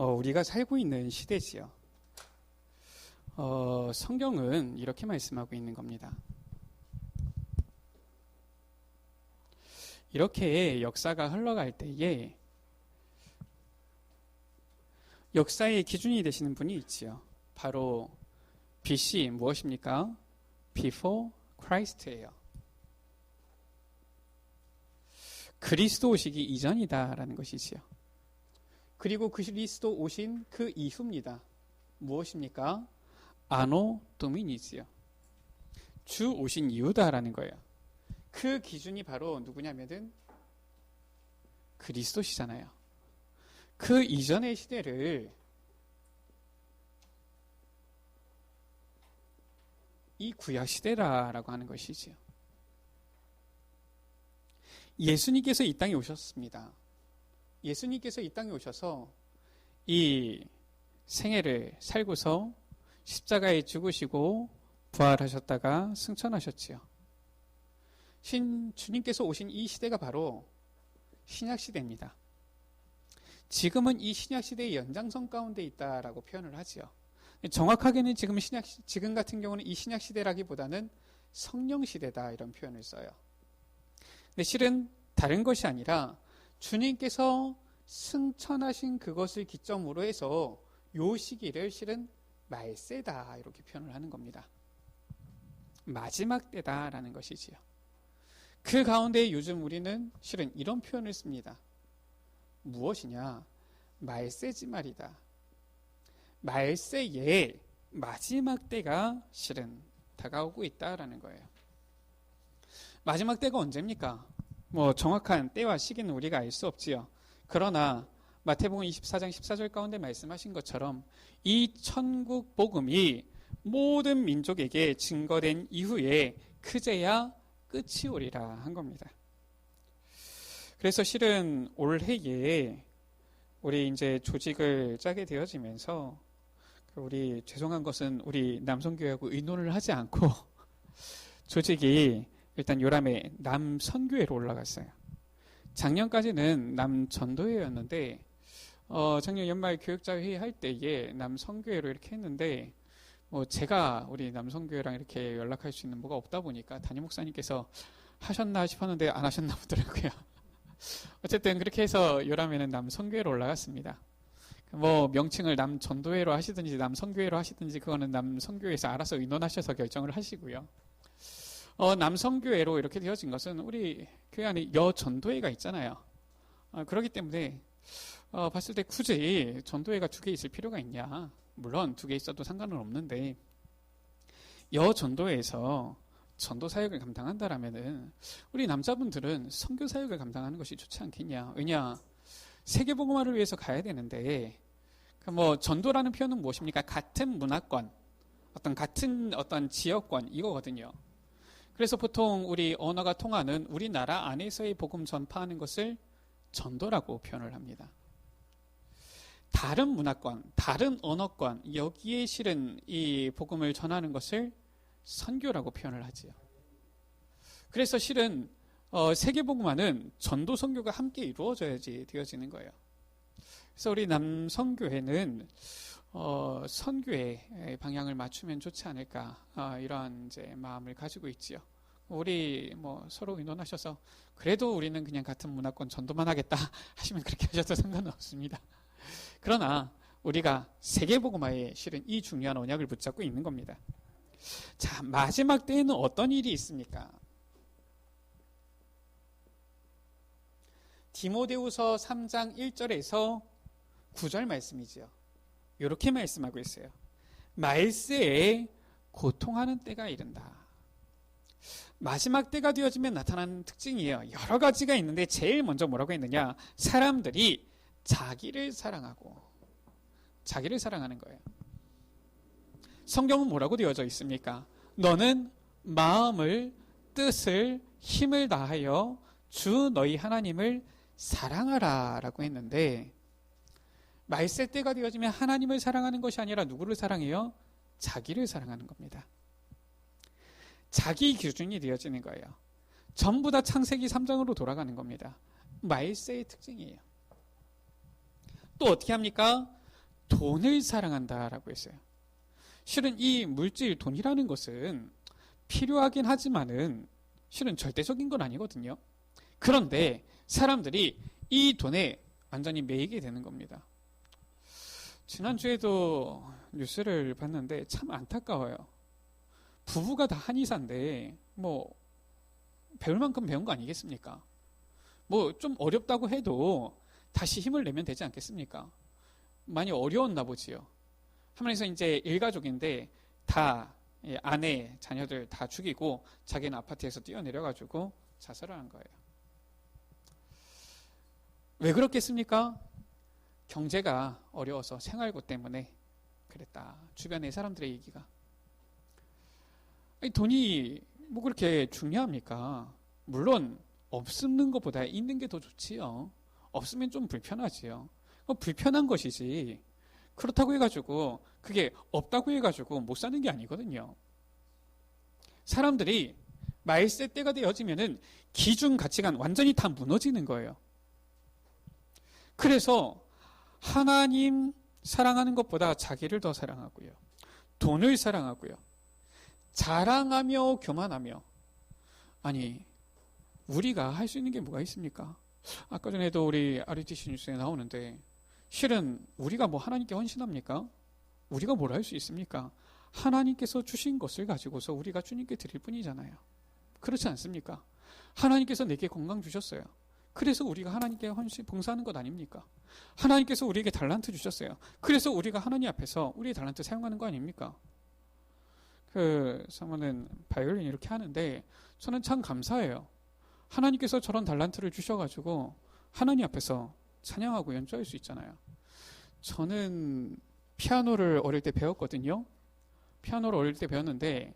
우리가 살고 있는 시대지요. 성경은 이렇게 말씀하고 있는 겁니다. 이렇게 역사가 흘러갈 때에 역사의 기준이 되시는 분이 있지요. 바로 BC 무엇입니까? Before Christ예요. 그리스도 오시기 이전이다라는 것이지요. 그리고 그리스도 오신 그 이후입니다. 무엇입니까? 아노 도미니지요. 주 오신 이후다라는 거예요. 그 기준이 바로 누구냐면은 그리스도시잖아요. 그 이전의 시대를 이 구약시대라고 하는 것이지요. 예수님께서 이 땅에 오셨습니다. 예수님께서 이 땅에 오셔서 이 생애를 살고서 십자가에 죽으시고 부활하셨다가 승천하셨지요. 주님께서 오신 이 시대가 바로 신약시대입니다. 지금은 이 신약시대의 연장선 가운데 있다라고 표현을 하지요. 정확하게는 지금 같은 경우는 이 신약시대라기보다는 성령시대다 이런 표현을 써요. 근데 실은 다른 것이 아니라 주님께서 승천하신 그것을 기점으로 해서 요 시기를 실은 말세다 이렇게 표현을 하는 겁니다. 마지막 때다라는 것이지요. 그 가운데 요즘 우리는 실은 이런 표현을 씁니다. 무엇이냐? 말세지 말이다. 말세의 마지막 때가 실은 다가오고 있다라는 거예요. 마지막 때가 언제입니까? 정확한 때와 시기는 우리가 알 수 없지요. 그러나 마태복음 24장 14절 가운데 말씀하신 것처럼 이 천국 복음이 모든 민족에게 증거된 이후에 그제야 끝이 오리라 한 겁니다. 그래서 실은 올해에 우리 이제 조직을 짜게 되어지면서 우리 죄송한 것은 우리 남성교회하고 의논을 하지 않고 조직이 일단 요람에 남선교회로 올라갔어요. 작년까지는 남전도회였는데 작년 연말 교육자회의 할 때에 남선교회로 이렇게 했는데 제가 우리 남선교회랑 이렇게 연락할 수 있는 뭐가 없다 보니까 담임 목사님께서 하셨나 싶었는데 안 하셨나 보더라고요. 어쨌든 그렇게 해서 요람에는 남선교회로 올라갔습니다. 명칭을 남전도회로 하시든지 남선교회로 하시든지 그거는 남선교회에서 알아서 의논하셔서 결정을 하시고요. 남선교회로 이렇게 되어진 것은 우리 교회 안에 여전도회가 있잖아요. 그렇기 때문에 봤을 때 굳이 전도회가 2개 있을 필요가 있냐? 물론 2개 있어도 상관은 없는데 여전도회에서 전도 사역을 감당한다라면은 우리 남자분들은 선교 사역을 감당하는 것이 좋지 않겠냐? 왜냐? 세계복음화를 위해서 가야 되는데 전도라는 표현은 무엇입니까? 같은 문화권, 같은 지역권 이거거든요. 그래서 보통 우리 언어가 통하는 우리나라 안에서의 복음 전파하는 것을 전도라고 표현을 합니다. 다른 문화권, 다른 언어권 여기에 실은 이 복음을 전하는 것을 선교라고 표현을 하지요. 그래서 실은 세계복음화는 전도 선교가 함께 이루어져야지 되어지는 거예요. 그래서 우리 남선교회는 선교의 방향을 맞추면 좋지 않을까 이러한 이제 마음을 가지고 있지요. 우리 서로 의논하셔서 그래도 우리는 그냥 같은 문화권 전도만 하겠다 하시면 그렇게 하셔도 상관은 없습니다. 그러나 우리가 세계복음화에 실은 이 중요한 언약을 붙잡고 있는 겁니다. 자, 마지막 때에는 어떤 일이 있습니까? 디모데후서 3장 1절에서 9절 말씀이지요. 이렇게 말씀하고 있어요. 말세에 고통하는 때가 이른다. 마지막 때가 되어지면 나타나는 특징이에요. 여러 가지가 있는데 제일 먼저 뭐라고 했느냐? 사람들이 자기를 사랑하고 자기를 사랑하는 거예요. 성경은 뭐라고 되어져 있습니까? 너는 마음을, 뜻을, 힘을 다하여 주 너희 하나님을 사랑하라 라고 했는데 말세 때가 되어지면 하나님을 사랑하는 것이 아니라 누구를 사랑해요? 자기를 사랑하는 겁니다. 자기 기준이 되어지는 거예요. 전부 다 창세기 3장으로 돌아가는 겁니다. 말세의 특징이에요. 또 어떻게 합니까? 돈을 사랑한다라고 했어요. 실은 이 물질 돈이라는 것은 필요하긴 하지만은 실은 절대적인 건 아니거든요. 그런데 사람들이 이 돈에 완전히 매이게 되는 겁니다. 지난주에도 뉴스를 봤는데 참 안타까워요. 부부가 다 한의사인데 뭐 배울 만큼 배운 거 아니겠습니까? 뭐 좀 어렵다고 해도 다시 힘을 내면 되지 않겠습니까? 많이 어려웠나 보지요. 하면서 이제 일가족인데 다 아내, 자녀들 다 죽이고 자기는 아파트에서 뛰어내려가지고 자살을 한 거예요. 왜 그렇겠습니까? 경제가 어려워서 생활고 때문에 그랬다. 주변의 사람들의 얘기가. 아니, 돈이 뭐 그렇게 중요합니까? 물론 없는 것보다 있는 게 더 좋지요. 없으면 좀 불편하지요. 불편한 것이지. 그렇다고 해가지고 그게 없다고 해가지고 못 사는 게 아니거든요. 사람들이 말세 때가 되어지면은 기준 가치관 완전히 다 무너지는 거예요. 그래서 하나님 사랑하는 것보다 자기를 더 사랑하고요. 돈을 사랑하고요. 자랑하며 교만하며. 아니, 우리가 할 수 있는 게 뭐가 있습니까? 아까 전에도 우리 RUTC 뉴스에 나오는데 실은 우리가 뭐 하나님께 헌신합니까? 우리가 뭘 할 수 있습니까? 하나님께서 주신 것을 가지고서 우리가 주님께 드릴 뿐이잖아요. 그렇지 않습니까? 하나님께서 내게 건강 주셨어요. 그래서 우리가 하나님께 헌신 봉사하는 것 아닙니까? 하나님께서 우리에게 달란트 주셨어요. 그래서 우리가 하나님 앞에서 우리의 달란트 사용하는 거 아닙니까? 사모는 바이올린 이렇게 하는데 저는 참 감사해요. 하나님께서 저런 달란트를 주셔가지고 하나님 앞에서 찬양하고 연주할 수 있잖아요. 저는 피아노를 어릴 때 배웠거든요. 피아노를 어릴 때 배웠는데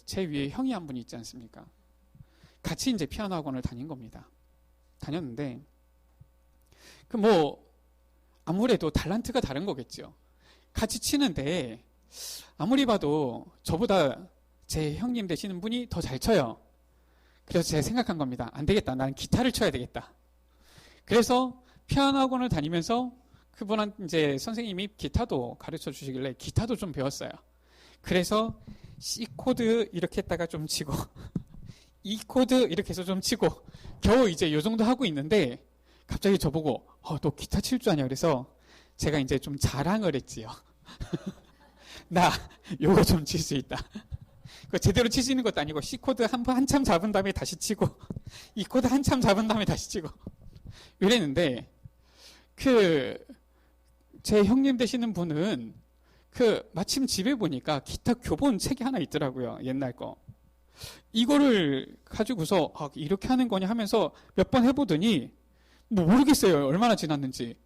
제 위에 형이 한 분이 있지 않습니까? 같이 이제 피아노 학원을 다닌 겁니다. 다녔는데 아무래도 달란트가 다른 거겠죠. 같이 치는데 아무리 봐도 저보다 제 형님 되시는 분이 더 잘 쳐요. 그래서 제가 생각한 겁니다. 안 되겠다. 나는 기타를 쳐야 되겠다. 그래서 피아노 학원을 다니면서 그분한 이제 선생님이 기타도 가르쳐 주시길래 기타도 좀 배웠어요. 그래서 C 코드 이렇게 했다가 좀 치고 E 코드 이렇게 해서 좀 치고 겨우 이제 요 정도 하고 있는데 갑자기 저보고 너 기타 칠 줄 아냐? 그래서 제가 이제 좀 자랑을 했지요. 나 요거 좀 칠 수 있다. 제대로 치시는 것도 아니고 C 코드 한참 잡은 다음에 다시 치고 E 코드 한참 잡은 다음에 다시 치고 이랬는데 제 형님 되시는 분은 마침 집에 보니까 기타 교본 책이 하나 있더라고요. 옛날 거. 이거를 가지고서 이렇게 하는 거냐 하면서 몇 번 해보더니 뭐 모르겠어요. 얼마나 지났는지.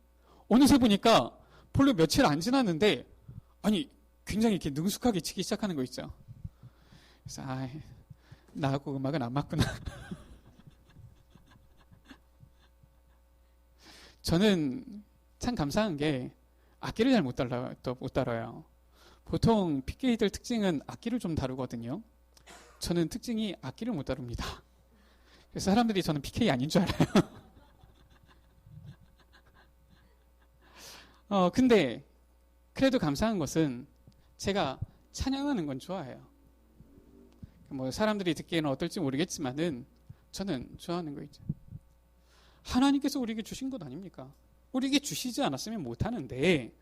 어느새 보니까 별로 며칠 안 지났는데 아니 굉장히 이렇게 능숙하게 치기 시작하는 거 있죠. 그래서 나하고 음악은 안 맞구나. 저는 참 감사한 게 악기를 잘 못 다뤄요. 보통 PK들 특징은 악기를 좀 다루거든요. 저는 특징이 악기를 못 다룹니다. 그래서 사람들이 저는 PK 아닌 줄 알아요. 근데 그래도 감사한 것은 제가 찬양하는 건 좋아해요. 뭐 사람들이 듣기에는 어떨지 모르겠지만은 저는 좋아하는 거 있죠. 하나님께서 우리에게 주신 것 아닙니까? 우리에게 주시지 않았으면 못하는데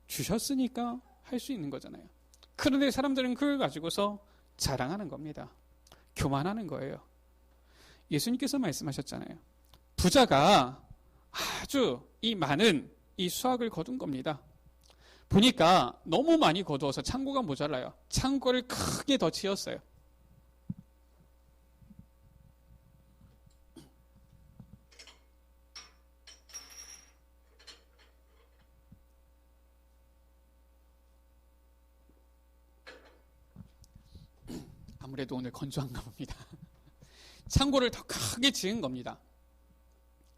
주셨으니까 할 수 있는 거잖아요. 그런데 사람들은 그걸 가지고서 자랑하는 겁니다. 교만하는 거예요. 예수님께서 말씀하셨잖아요. 부자가 아주 이 많은 이 수확을 거둔 겁니다. 보니까 너무 많이 거두어서 창고가 모자라요. 창고를 크게 더 지었어요. 아무래도 오늘 건조한가 봅니다. 창고를 더 크게 지은 겁니다.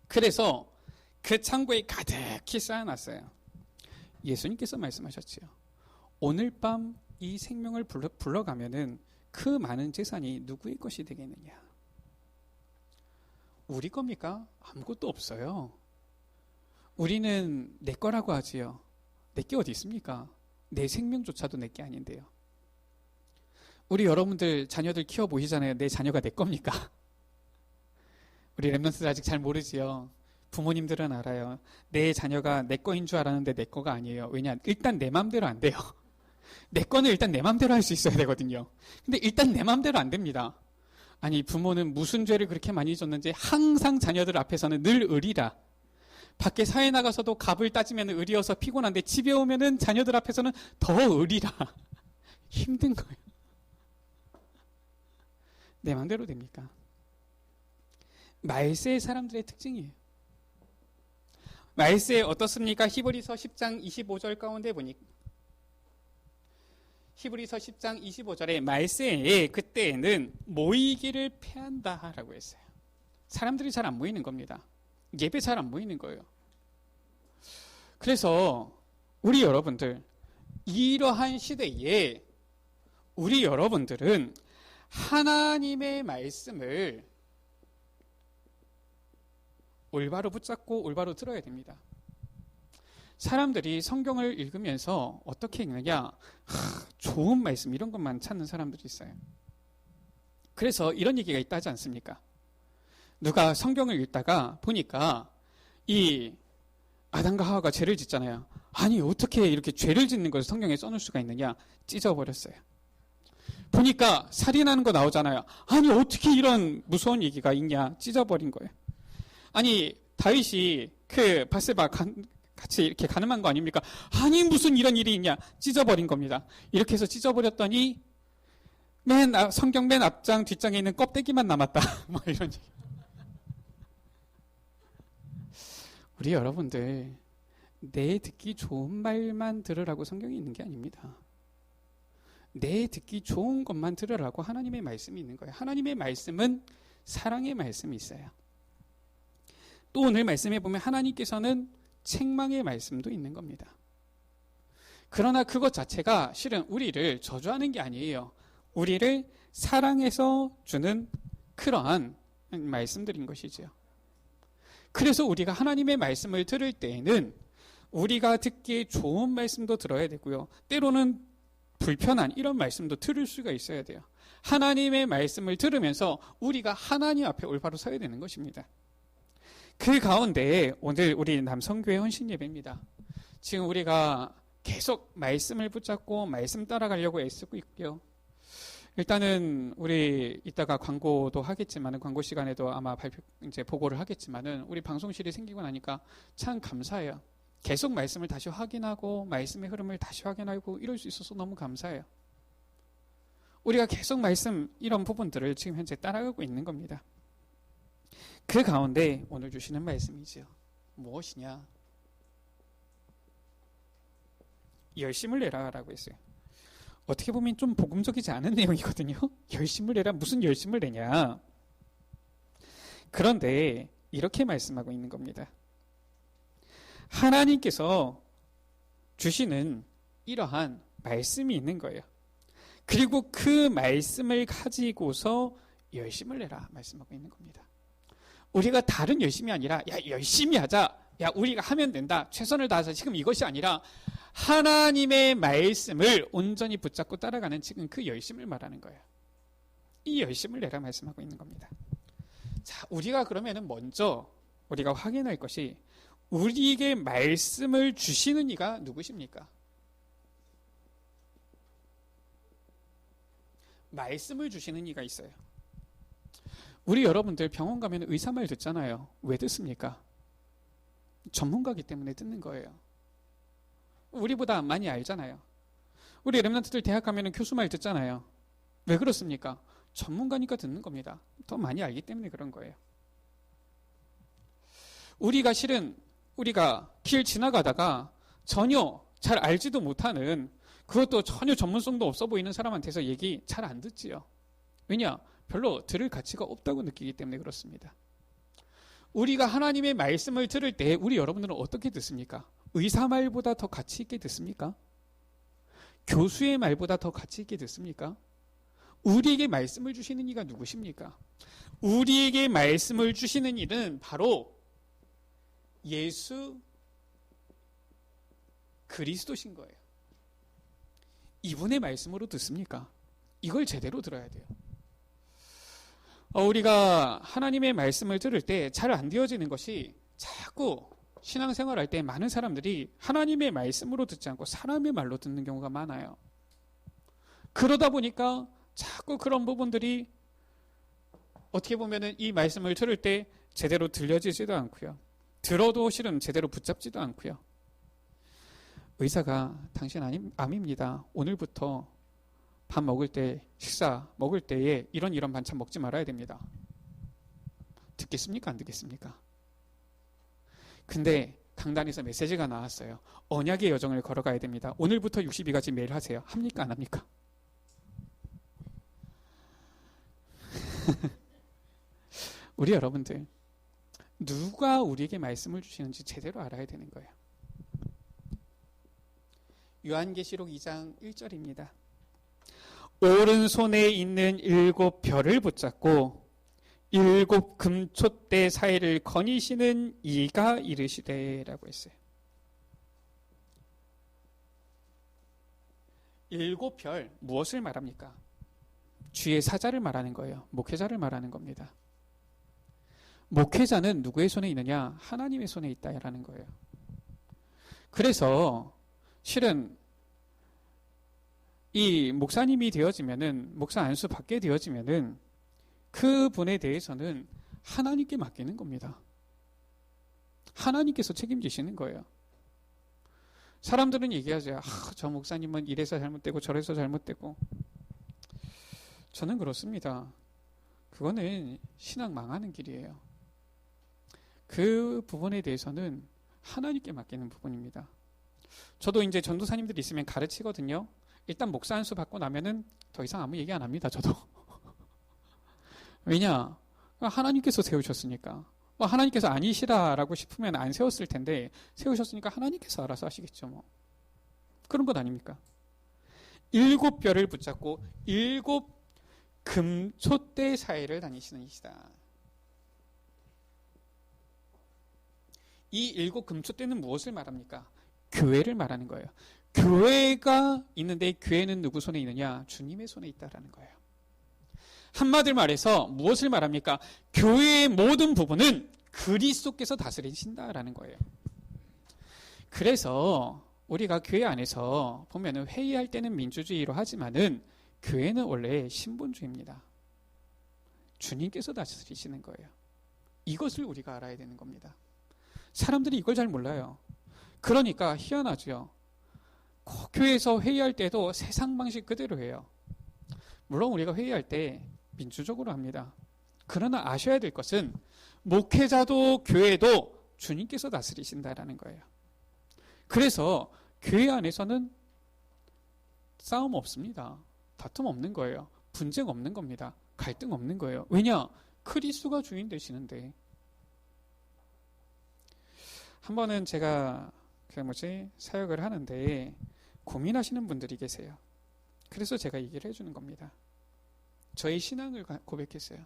그래서 그 창고에 가득히 쌓아놨어요. 예수님께서 말씀하셨지요. 오늘 밤 이 생명을 불러가면은 그 많은 재산이 누구의 것이 되겠느냐? 우리 겁니까? 아무것도 없어요. 우리는 내 거라고 하지요. 내게 어디 있습니까? 내 생명조차도 내게 아닌데요. 우리 여러분들 자녀들 키워보시잖아요. 내 자녀가 내 겁니까? 우리 랩런트들 아직 잘 모르지요. 부모님들은 알아요. 내 자녀가 내 거인 줄 알았는데 내 거가 아니에요. 왜냐? 일단 내 맘대로 안 돼요. 내 거는 일단 내 맘대로 할 수 있어야 되거든요. 근데 일단 내 맘대로 안 됩니다. 아니, 부모는 무슨 죄를 그렇게 많이 졌는지 항상 자녀들 앞에서는 늘 의리라. 밖에 사회 나가서도 값을 따지면 의리여서 피곤한데 집에 오면은 자녀들 앞에서는 더 의리라. 힘든 거예요. 내 맘대로 됩니까? 말세의 사람들의 특징이에요. 말세 어떻습니까? 히브리서 10장 25절 가운데 보니까 히브리서 10장 25절에 말세에 그때에는 모이기를 패한다라고 했어요. 사람들이 잘 안 모이는 겁니다. 예배 잘 안 모이는 거예요. 그래서 우리 여러분들 이러한 시대에 우리 여러분들은 하나님의 말씀을 올바로 붙잡고 올바로 들어야 됩니다. 사람들이 성경을 읽으면서 어떻게 읽느냐? 좋은 말씀 이런 것만 찾는 사람들이 있어요. 그래서 이런 얘기가 있다 하지 않습니까? 누가 성경을 읽다가 보니까 이 아담과 하와가 죄를 짓잖아요. 아니 어떻게 이렇게 죄를 짓는 것을 성경에 써놓을 수가 있느냐? 찢어버렸어요. 보니까 살인하는 거 나오잖아요. 아니 어떻게 이런 무서운 얘기가 있냐? 찢어버린 거예요. 아니 다윗이 그 바세바 같이 이렇게 가늠한 거 아닙니까? 아니 무슨 이런 일이 있냐? 찢어버린 겁니다. 이렇게 해서 찢어버렸더니 성경 맨 앞장 뒷장에 있는 껍데기만 남았다. 뭐 이런 얘기. 우리 여러분들 내 듣기 좋은 말만 들으라고 성경이 있는 게 아닙니다. 내 듣기 좋은 것만 들으라고 하나님의 말씀이 있는 거예요. 하나님의 말씀은 사랑의 말씀이 있어요. 또 오늘 말씀해 보면 하나님께서는 책망의 말씀도 있는 겁니다. 그러나 그것 자체가 실은 우리를 저주하는 게 아니에요. 우리를 사랑해서 주는 그러한 말씀들인 것이지요. 그래서 우리가 하나님의 말씀을 들을 때에는 우리가 듣기에 좋은 말씀도 들어야 되고요. 때로는 불편한 이런 말씀도 들을 수가 있어야 돼요. 하나님의 말씀을 들으면서 우리가 하나님 앞에 올바로 서야 되는 것입니다. 그 가운데 오늘 우리 남성교회 헌신 예배입니다. 지금 우리가 계속 말씀을 붙잡고 말씀 따라가려고 애쓰고 있고요. 일단은 우리 이따가 광고도 하겠지만은 광고 시간에도 아마 이제 보고를 하겠지만은 우리 방송실이 생기고 나니까 참 감사해요. 계속 말씀을 다시 확인하고 말씀의 흐름을 다시 확인하고 이럴 수 있어서 너무 감사해요. 우리가 계속 말씀 이런 부분들을 지금 현재 따라가고 있는 겁니다. 그 가운데 오늘 주시는 말씀이지요. 무엇이냐? 열심을 내라라고 했어요. 어떻게 보면 좀 복음적이지 않은 내용이거든요. 열심을 내라. 무슨 열심을 내냐? 그런데 이렇게 말씀하고 있는 겁니다. 하나님께서 주시는 이러한 말씀이 있는 거예요. 그리고 그 말씀을 가지고서 열심을 내라 말씀하고 있는 겁니다. 우리가 다른 열심이 아니라 야 열심히 하자. 야 우리가 하면 된다. 최선을 다해서 지금 이것이 아니라 하나님의 말씀을 온전히 붙잡고 따라가는 지금 그 열심을 말하는 거예요. 이 열심을 내라 말씀하고 있는 겁니다. 자, 우리가 그러면은 먼저 우리가 확인할 것이 우리에게 말씀을 주시는 이가 누구십니까? 말씀을 주시는 이가 있어요. 우리 여러분들 병원 가면 의사 말 듣잖아요. 왜 듣습니까? 전문가이기 때문에 듣는 거예요. 우리보다 많이 알잖아요. 우리 랩런트들 대학 가면 교수 말 듣잖아요. 왜 그렇습니까? 전문가니까 듣는 겁니다. 더 많이 알기 때문에 그런 거예요. 우리가 실은 우리가 길 지나가다가 전혀 잘 알지도 못하는 그것도 전혀 전문성도 없어 보이는 사람한테서 얘기 잘 안 듣지요. 왜냐? 별로 들을 가치가 없다고 느끼기 때문에 그렇습니다. 우리가 하나님의 말씀을 들을 때 우리 여러분들은 어떻게 듣습니까? 의사 말보다 더 가치 있게 듣습니까? 교수의 말보다 더 가치 있게 듣습니까? 우리에게 말씀을 주시는 이가 누구십니까? 우리에게 말씀을 주시는 이는 바로 예수 그리스도신 거예요. 이분의 말씀으로 듣습니까? 이걸 제대로 들어야 돼요. 우리가 하나님의 말씀을 들을 때 잘 안 되어지는 것이 자꾸 신앙생활 할 때 많은 사람들이 하나님의 말씀으로 듣지 않고 사람의 말로 듣는 경우가 많아요. 그러다 보니까 자꾸 그런 부분들이 어떻게 보면은 이 말씀을 들을 때 제대로 들려지지도 않고요. 들어도 실은 제대로 붙잡지도 않고요. 의사가 당신 암입니다. 오늘부터 밥 먹을 때, 식사 먹을 때에 이런 반찬 먹지 말아야 됩니다. 듣겠습니까? 안 듣겠습니까? 근데 강단에서 메시지가 나왔어요. 언약의 여정을 걸어가야 됩니다. 오늘부터 62가지 매일 하세요. 합니까? 안 합니까? 우리 여러분들, 누가 우리에게 말씀을 주시는지 제대로 알아야 되는 거예요. 요한계시록 2장 1절입니다. 오른손에 있는 7별을 붙잡고 7 금촛대 사이를 거니시는 이가 이르시되 라고 했어요. 7별 무엇을 말합니까? 주의 사자를 말하는 거예요. 목회자를 말하는 겁니다. 목회자는 누구의 손에 있느냐? 하나님의 손에 있다라는 거예요. 그래서 실은 이 목사님이 되어지면은, 목사 안수 받게 되어지면은 그 분에 대해서는 하나님께 맡기는 겁니다. 하나님께서 책임지시는 거예요. 사람들은 얘기하죠. 저 목사님은 이래서 잘못되고 저래서 잘못되고. 저는 그렇습니다. 그거는 신앙 망하는 길이에요. 그 부분에 대해서는 하나님께 맡기는 부분입니다. 저도 이제 전도사님들이 있으면 가르치거든요. 일단 목사 안수 받고 나면은 더 이상 아무 얘기 안 합니다. 저도. 왜냐? 하나님께서 세우셨으니까. 하나님께서 아니시라라고 싶으면 안 세웠을 텐데 세우셨으니까 하나님께서 알아서 하시겠죠. 뭐. 그런 것 아닙니까? 7별을 붙잡고 7 금촛대 사이를 다니시는 이시다. 이 7 금촛대는 무엇을 말합니까? 교회를 말하는 거예요. 교회가 있는데 교회는 누구 손에 있느냐? 주님의 손에 있다라는 거예요. 한마디로 말해서 무엇을 말합니까? 교회의 모든 부분은 그리스도께서 다스리신다라는 거예요. 그래서 우리가 교회 안에서 보면은 회의할 때는 민주주의로 하지만은 교회는 원래 신본주의입니다. 주님께서 다스리시는 거예요. 이것을 우리가 알아야 되는 겁니다. 사람들이 이걸 잘 몰라요. 그러니까 희한하죠. 교회에서 회의할 때도 세상 방식 그대로 해요. 물론 우리가 회의할 때 민주적으로 합니다. 그러나 아셔야 될 것은 목회자도 교회도 주님께서 다스리신다라는 거예요. 그래서 교회 안에서는 싸움 없습니다. 다툼 없는 거예요. 분쟁 없는 겁니다. 갈등 없는 거예요. 왜냐? 그리스도가 주인 되시는데. 한 번은 제가 사역을 하는데 고민하시는 분들이 계세요. 그래서 제가 얘기를 해주는 겁니다. 저의 신앙을 고백했어요.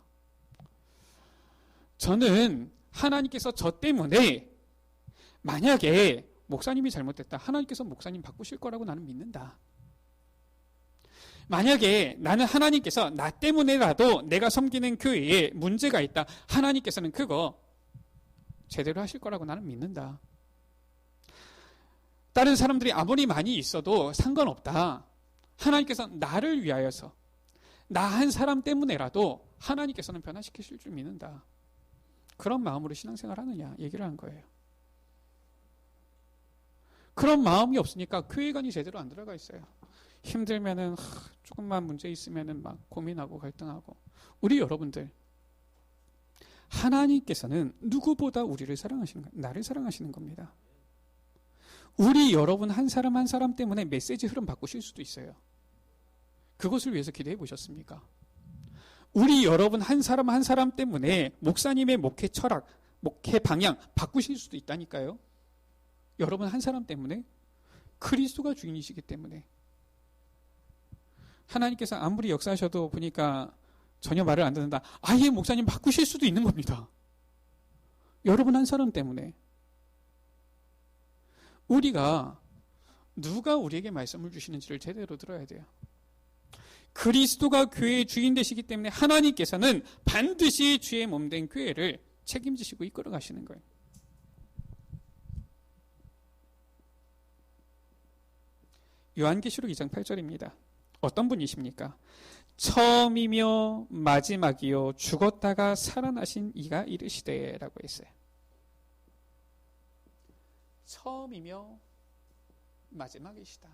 저는 하나님께서 저 때문에 만약에 목사님이 잘못됐다. 하나님께서 목사님 바꾸실 거라고 나는 믿는다. 만약에 나는 하나님께서 나 때문에라도 내가 섬기는 교회에 문제가 있다. 하나님께서는 그거 제대로 하실 거라고 나는 믿는다. 다른 사람들이 아무리 많이 있어도 상관없다. 하나님께서 나를 위하여서 나 한 사람 때문에라도 하나님께서는 변화시키실 줄 믿는다. 그런 마음으로 신앙생활 하느냐 얘기를 한 거예요. 그런 마음이 없으니까 교회관이 제대로 안 들어가 있어요. 힘들면은 조금만 문제 있으면은 막 고민하고 갈등하고. 우리 여러분들 하나님께서는 누구보다 우리를 사랑하시는 거예요. 나를 사랑하시는 겁니다. 우리 여러분 한 사람 한 사람 때문에 메시지 흐름 바꾸실 수도 있어요. 그것을 위해서 기도해 보셨습니까? 우리 여러분 한 사람 한 사람 때문에 목사님의 목회 철학, 목회 방향 바꾸실 수도 있다니까요. 여러분 한 사람 때문에 그리스도가 주인이시기 때문에. 하나님께서 아무리 역사하셔도 보니까 전혀 말을 안 듣는다. 아예 목사님 바꾸실 수도 있는 겁니다. 여러분 한 사람 때문에. 우리가 누가 우리에게 말씀을 주시는지를 제대로 들어야 돼요. 그리스도가 교회의 주인 되시기 때문에 하나님께서는 반드시 주의 몸된 교회를 책임지시고 이끌어 가시는 거예요. 요한계시록 2장 8절입니다. 어떤 분이십니까? 처음이며 마지막이요 죽었다가 살아나신 이가 이르시되 라고 했어요. 처음이며 마지막이시다.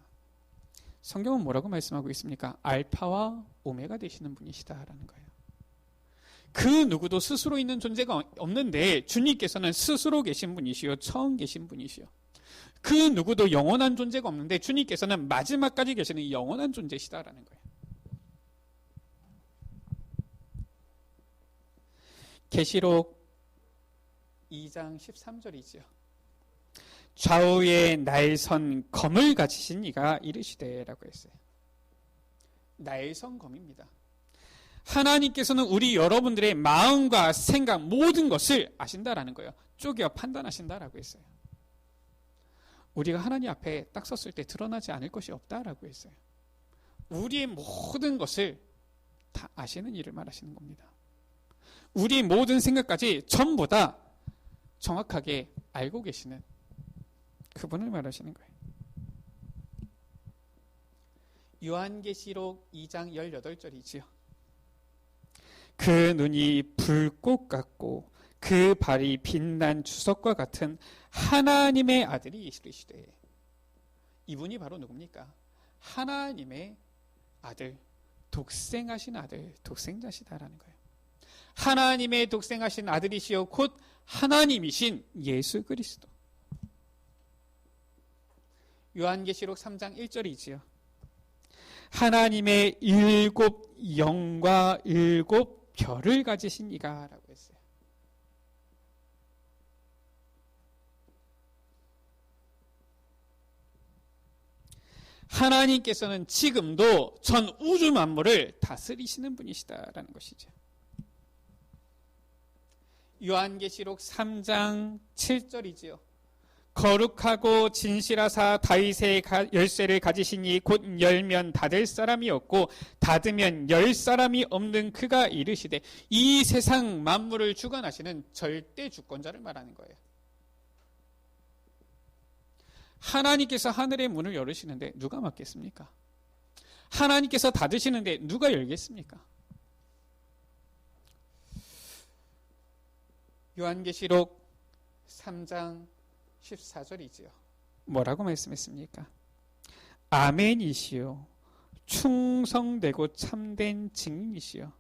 성경은 뭐라고 말씀하고 있습니까? 알파와 오메가 되시는 분이시다라는 거예요. 그 누구도 스스로 있는 존재가 없는데 주님께서는 스스로 계신 분이시요 처음 계신 분이시요. 그 누구도 영원한 존재가 없는데 주님께서는 마지막까지 계시는 영원한 존재시다라는 거예요. 계시록 2장 13절이지요. 좌우에 날선 검을 가지신 이가 이르시되 라고 했어요. 날선 검입니다. 하나님께서는 우리 여러분들의 마음과 생각 모든 것을 아신다라는 거예요. 쪼개어 판단하신다라고 했어요. 우리가 하나님 앞에 딱 섰을 때 드러나지 않을 것이 없다라고 했어요. 우리의 모든 것을 다 아시는 일을 말하시는 겁니다. 우리의 모든 생각까지 전부 다 정확하게 알고 계시는 그분을 말하시는 거예요. 요한계시록 2장 18절이지요. 그 눈이 불꽃 같고 그 발이 빛난 주석과 같은 하나님의 아들이 이르시되. 이분이 바로 누굽니까? 하나님의 아들, 독생하신 아들, 독생자시다라는 거예요. 하나님의 독생하신 아들이시요 곧 하나님이신 예수 그리스도. 요한계시록 3장 1절이지요. 하나님의 7 영과 7 별을 가지신 이가 라고 했어요. 하나님께서는 지금도 전 우주 만물을 다스리시는 분이시다라는 것이죠. 요한계시록 3장 7절이지요. 거룩하고 진실하사 다윗의 열쇠를 가지시니 곧 열면 닫을 사람이 없고 닫으면 열 사람이 없는 그가 이르시되. 이 세상 만물을 주관하시는 절대 주권자를 말하는 거예요. 하나님께서 하늘의 문을 열으시는데 누가 막겠습니까? 하나님께서 닫으시는데 누가 열겠습니까? 요한계시록 3장 14절이지요. 뭐라고 말씀했습니까? 아멘이시요 충성되고 참된 증인이시요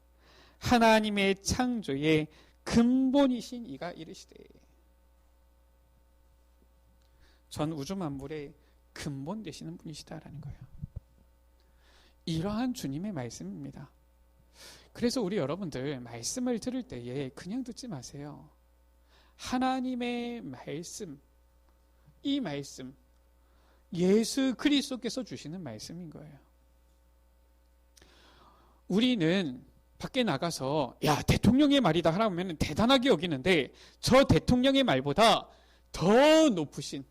하나님의 창조의 근본이신 이가 이르시되. 전 우주 만물의 근본 되시는 분이시다라는 거예요. 이러한 주님의 말씀입니다. 그래서 우리 여러분들 말씀을 들을 때에 그냥 듣지 마세요. 하나님의 말씀, 이 말씀, 예수 그리스도께서 주시는 말씀인 거예요. 우리는 밖에 나가서 야 대통령의 말이다 하라면 대단하게 여기는데 저 대통령의 말보다 더 높으신,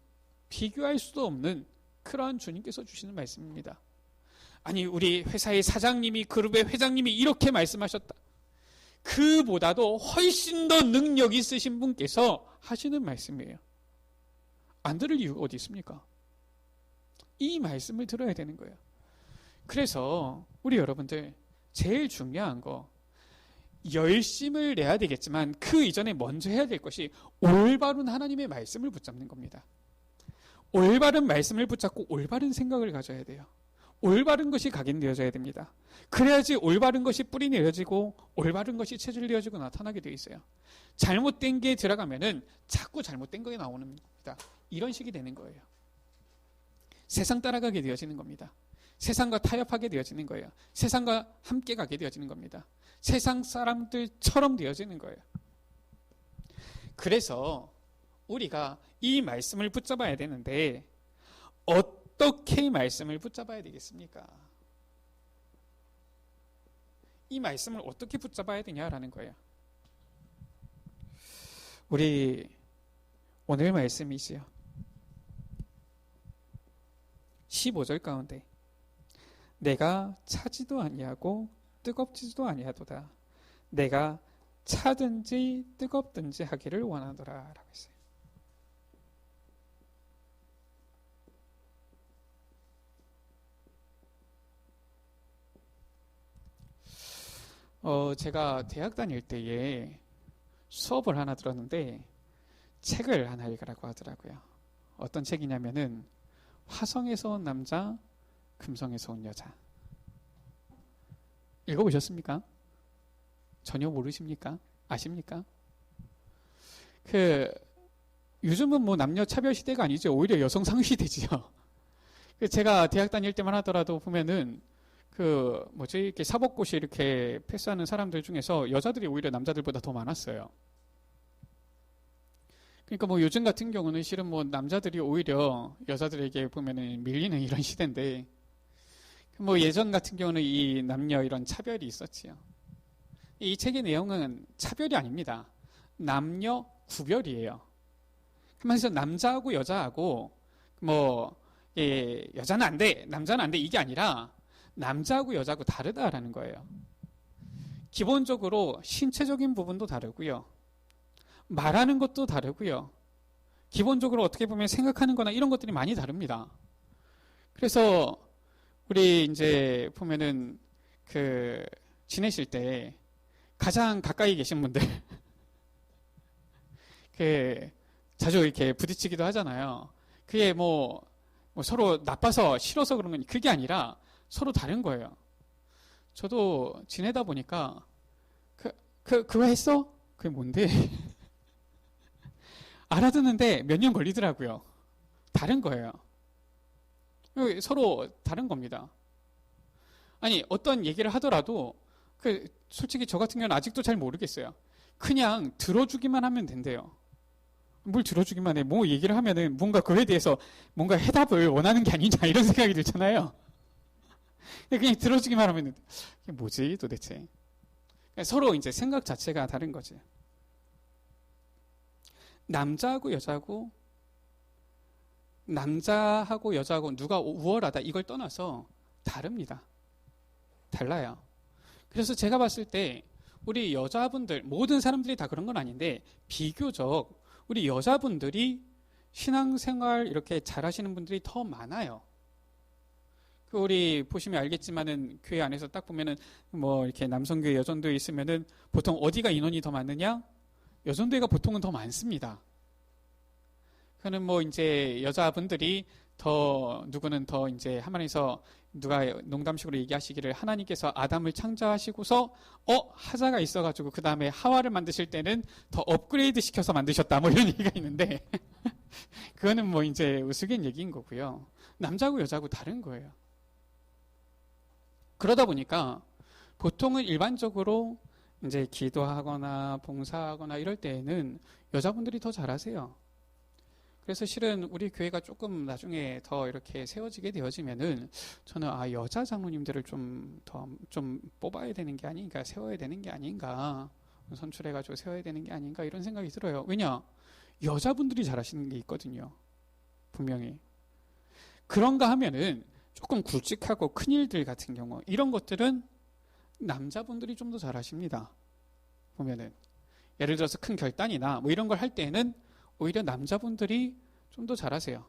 비교할 수도 없는 그러한 주님께서 주시는 말씀입니다. 아니 우리 회사의 사장님이, 그룹의 회장님이 이렇게 말씀하셨다. 그보다도 훨씬 더 능력 있으신 분께서 하시는 말씀이에요. 안 들을 이유가 어디 있습니까? 이 말씀을 들어야 되는 거예요. 그래서 우리 여러분들 제일 중요한 거, 열심을 내야 되겠지만 그 이전에 먼저 해야 될 것이 올바른 하나님의 말씀을 붙잡는 겁니다. 올바른 말씀을 붙잡고 올바른 생각을 가져야 돼요. 올바른 것이 각인되어져야 됩니다. 그래야지 올바른 것이 뿌리 내려지고 올바른 것이 체질 되어지고 나타나게 되어 있어요. 잘못된 게 들어가면은 자꾸 잘못된 거에 나오는 겁니다. 이런 식이 되는 거예요. 세상 따라가게 되어지는 겁니다. 세상과 타협하게 되어지는 거예요. 세상과 함께 가게 되어지는 겁니다. 세상 사람들처럼 되어지는 거예요. 그래서 우리가 이 말씀을 붙잡아야 되는데 어떻게 말씀을 붙잡아야 되겠습니까? 이 말씀을 어떻게 붙잡아야 되냐라는 거예요. 우리 오늘 말씀이지요. 15절 가운데 내가 차지도 아니하고 뜨겁지도 아니하도다. 내가 차든지 뜨겁든지 하기를 원하노라 라고 했어요. 제가 대학 다닐 때에 수업을 하나 들었는데 책을 하나 읽으라고 하더라고요. 어떤 책이냐면은 화성에서 온 남자, 금성에서 온 여자. 읽어보셨습니까? 전혀 모르십니까? 아십니까? 요즘은 뭐 남녀 차별 시대가 아니죠. 오히려 여성 상위 시대지요. 제가 대학 다닐 때만 하더라도 보면은 이렇게 사법고시 이렇게 패스하는 사람들 중에서 여자들이 오히려 남자들보다 더 많았어요. 그러니까 뭐 요즘 같은 경우는 실은 뭐 남자들이 오히려 여자들에게 보면은 밀리는 이런 시대인데, 뭐 예전 같은 경우는 이 남녀 이런 차별이 있었지요. 이 책의 내용은 차별이 아닙니다. 남녀 구별이에요. 그러면서 남자하고 여자하고 여자는 안 돼, 남자는 안 돼, 이게 아니라 남자하고 여자하고 다르다라는 거예요. 기본적으로 신체적인 부분도 다르고요. 말하는 것도 다르고요. 기본적으로 어떻게 보면 생각하는 거나 이런 것들이 많이 다릅니다. 그래서 우리 이제 보면은 지내실 때 가장 가까이 계신 분들 자주 이렇게 부딪히기도 하잖아요. 그게 뭐 서로 나빠서 싫어서 그런 건 그게 아니라 서로 다른 거예요. 저도 지내다 보니까 그거 했어? 그게 뭔데? 알아듣는데 몇 년 걸리더라고요. 다른 거예요. 서로 다른 겁니다. 아니 어떤 얘기를 하더라도 솔직히 저 같은 경우는 아직도 잘 모르겠어요. 그냥 들어주기만 하면 된대요. 뭘 들어주기만 해. 뭐 얘기를 하면은 뭔가 그에 대해서 뭔가 해답을 원하는 게 아니냐 이런 생각이 들잖아요. 그냥 들어주기만 하면 이게 뭐지 도대체. 서로 이제 생각 자체가 다른 거지. 남자하고 여자하고 누가 우월하다 이걸 떠나서 다릅니다. 달라요. 그래서 제가 봤을 때 우리 여자분들, 모든 사람들이 다 그런 건 아닌데 비교적 우리 여자분들이 신앙생활 이렇게 잘하시는 분들이 더 많아요. 우리 보시면 알겠지만은 교회 안에서 딱 보면은 뭐 이렇게 남성교회, 여전도에 있으면은 보통 어디가 인원이 더 많느냐? 여전도회가 보통은 더 많습니다. 그는 뭐 이제 여자분들이 누구는 더 이제 하나님께서 누가 농담식으로 얘기하시기를 하나님께서 아담을 창조하시고서 하자가 있어가지고 그 다음에 하와를 만드실 때는 더 업그레이드 시켜서 만드셨다 뭐 이런 얘기가 있는데 그거는 뭐 이제 우스갯 얘기인 거고요. 남자고 여자고 다른 거예요. 그러다 보니까 보통은 일반적으로 이제 기도하거나 봉사하거나 이럴 때에는 여자분들이 더 잘하세요. 그래서 실은 우리 교회가 조금 나중에 더 이렇게 세워지게 되어지면은 저는 여자 장로님들을 좀 뽑아야 되는 게 아닌가, 세워야 되는 게 아닌가, 선출해가지고 세워야 되는 게 아닌가 이런 생각이 들어요. 왜냐? 여자분들이 잘하시는 게 있거든요. 분명히. 그런가 하면은 조금 굵직하고 큰 일들 같은 경우 이런 것들은 남자분들이 좀 더 잘하십니다. 보면은 예를 들어서 큰 결단이나 뭐 이런 걸 할 때는 오히려 남자분들이 좀 더 잘하세요.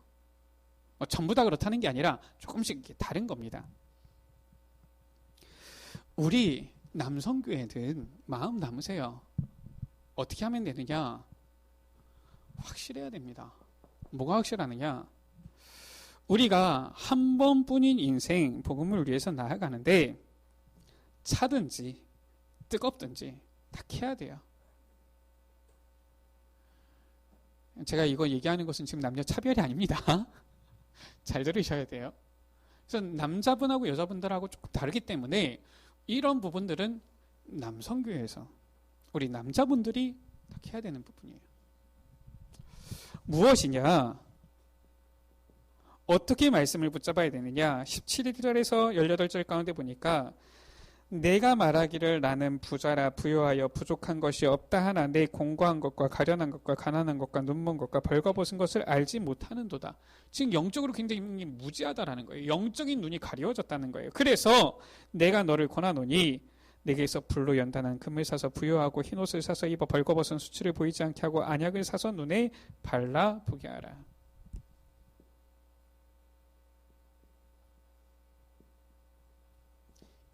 전부 다 그렇다는 게 아니라 조금씩 다른 겁니다. 우리 남성교회는 마음 남으세요. 어떻게 하면 되느냐? 확실해야 됩니다. 뭐가 확실하느냐? 우리가 한 번뿐인 인생 복음을 위해서 나아가는데 차든지 뜨겁든지 다 해야 돼요. 제가 이거 얘기하는 것은 지금 남녀 차별이 아닙니다. 잘 들으셔야 돼요. 그래서 남자분하고 여자분들하고 조금 다르기 때문에 이런 부분들은 남성교회에서 우리 남자분들이 다 해야 되는 부분이에요. 무엇이냐? 어떻게 말씀을 붙잡아야 되느냐? 17절에서 18절 가운데 보니까 내가 말하기를 나는 부자라 부유하여 부족한 것이 없다 하나 내 공고한 것과 가련한 것과 가난한 것과 눈먼 것과 벌거벗은 것을 알지 못하는도다. 지금 영적으로 굉장히 무지하다라는 거예요. 영적인 눈이 가려워졌다는 거예요. 그래서 내가 너를 권하노니 내게서 불로 연단한 금을 사서 부유하고 흰옷을 사서 입어 벌거벗은 수치를 보이지 않게 하고 안약을 사서 눈에 발라 보게 하라.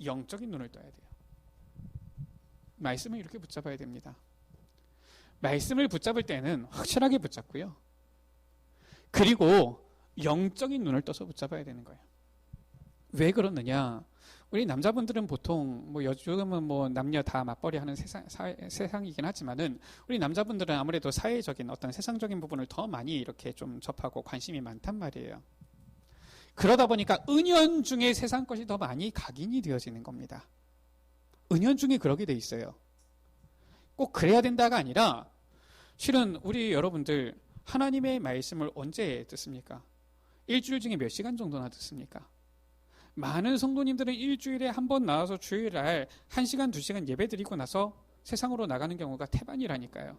영적인 눈을 떠야 돼요. 말씀을 이렇게 붙잡아야 됩니다. 말씀을 붙잡을 때는 확실하게 붙잡고요. 그리고 영적인 눈을 떠서 붙잡아야 되는 거예요. 왜 그러느냐? 우리 남자분들은 보통 요즘은 남녀 다 맞벌이 하는 세상이긴 하지만은 우리 남자분들은 아무래도 사회적인 어떤 세상적인 부분을 더 많이 이렇게 좀 접하고 관심이 많단 말이에요. 그러다 보니까 은연중에 세상 것이 더 많이 각인이 되어지는 겁니다. 은연중에 그러게 돼 있어요. 꼭 그래야 된다가 아니라 실은 우리 여러분들 하나님의 말씀을 언제 듣습니까? 일주일 중에 몇 시간 정도나 듣습니까? 많은 성도님들은 일주일에 한 번 나와서 주일날 1시간, 2시간 예배 드리고 나서 세상으로 나가는 경우가 태반이라니까요.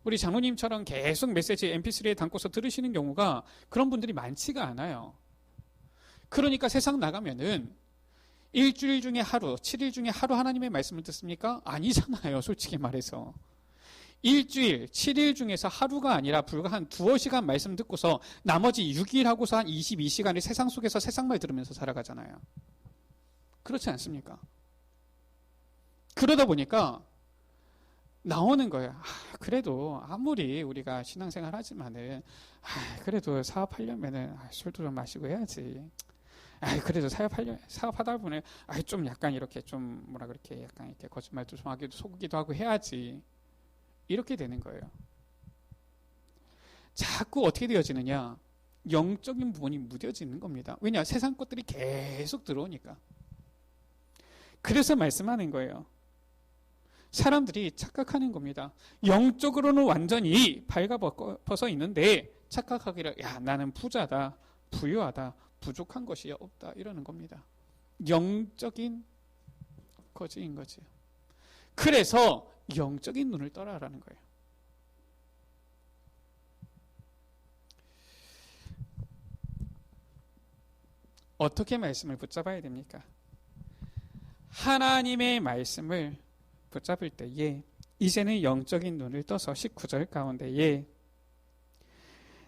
우리 장로님처럼 계속 메시지 mp3에 담고서 들으시는 경우가 그런 분들이 많지가 않아요. 그러니까 세상 나가면은 일주일 중에 하루, 7일 중에 하루 하나님의 말씀을 듣습니까? 아니잖아요, 솔직히 말해서. 일주일, 7일 중에서 하루가 아니라 불과 한 2-5시간 말씀 듣고서 나머지 6일 하고서 한 22시간을 세상 속에서 세상말 들으면서 살아가잖아요. 그렇지 않습니까? 그러다 보니까 나오는 거예요. 그래도 아무리 우리가 신앙생활 하지만은 그래도 사업하려면은 술도 좀 마시고 해야지. 그래도 사업하다 보면 좀 약간 이렇게 좀 그렇게 약간 이렇게 거짓말도 좀 하기도 속기도 하고 해야지. 이렇게 되는 거예요. 자꾸 어떻게 되어지느냐? 영적인 부분이 무뎌지는 겁니다. 왜냐? 세상 것들이 계속 들어오니까. 그래서 말씀하는 거예요. 사람들이 착각하는 겁니다. 영적으로는 완전히 발가벗어 있는데 착각하기를 나는 부자다, 부유하다, 부족한 것이 없다 이러는 겁니다. 영적인 거지인 거지요. 그래서 영적인 눈을 떠라라는 거예요. 어떻게 말씀을 붙잡아야 됩니까? 하나님의 말씀을 붙잡을 때에 이제는 영적인 눈을 떠서 19절 가운데에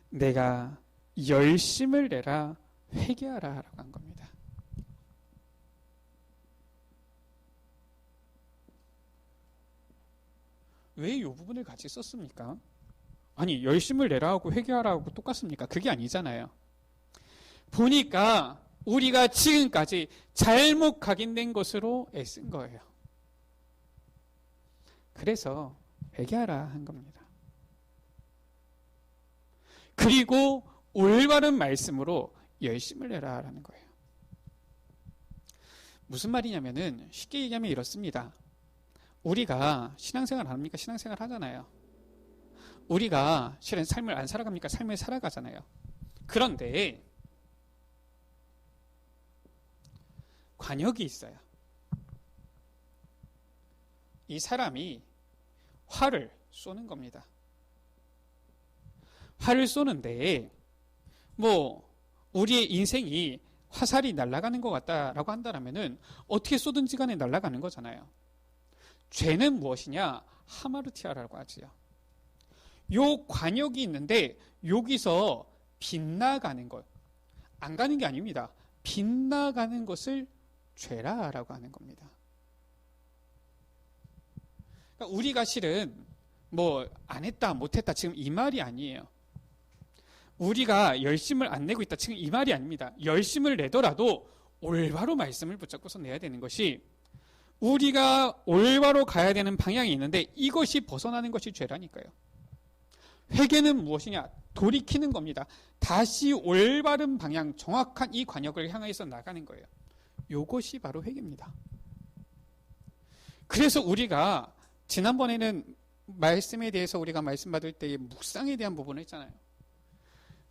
내가 열심을 내라 회개하라 라고 한 겁니다. 왜 이 부분을 같이 썼습니까? 아니 열심을 내라 하고 회개하라 하고 똑같습니까? 그게 아니잖아요. 보니까 우리가 지금까지 잘못 각인된 것으로 애쓴 거예요. 그래서 회개하라 한 겁니다. 그리고 올바른 말씀으로 열심을 내라라는 거예요. 무슨 말이냐면은 쉽게 얘기하면 이렇습니다. 우리가 신앙생활 안 합니까? 신앙생활 하잖아요. 우리가 실은 삶을 안 살아갑니까? 삶을 살아가잖아요. 그런데 관역이 있어요. 이 사람이 활을 쏘는 겁니다. 활을 쏘는데 우리의 인생이 화살이 날아가는 것 같다라고 한다면은 어떻게 쏘든지 간에 날아가는 거잖아요. 죄는 무엇이냐? 하마르티아라고 하지요. 요 관역이 있는데 여기서 빗나가는 것, 안 가는 게 아닙니다. 빗나가는 것을 죄라라고 하는 겁니다. 그러니까 우리가 실은 안 했다 못했다 지금 이 말이 아니에요. 우리가 열심을 안 내고 있다 지금 이 말이 아닙니다. 열심을 내더라도 올바로 말씀을 붙잡고서 내야 되는 것이, 우리가 올바로 가야 되는 방향이 있는데 이것이 벗어나는 것이 죄라니까요. 회개는 무엇이냐? 돌이키는 겁니다. 다시 올바른 방향, 정확한 이 관역을 향해서 나가는 거예요. 이것이 바로 회개입니다. 그래서 우리가 지난번에는 말씀에 대해서 우리가 말씀 받을 때의 묵상에 대한 부분을 했잖아요.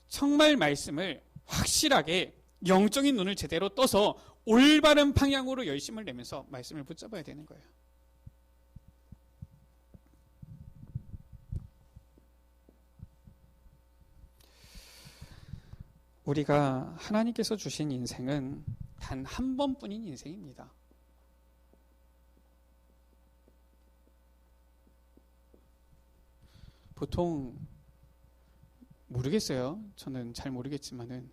정말 말씀을 확실하게 영적인 눈을 제대로 떠서 올바른 방향으로 열심을 내면서 말씀을 붙잡아야 되는 거예요. 우리가 하나님께서 주신 인생은 단 한 번뿐인 인생입니다. 보통 모르겠어요. 저는 잘 모르겠지만은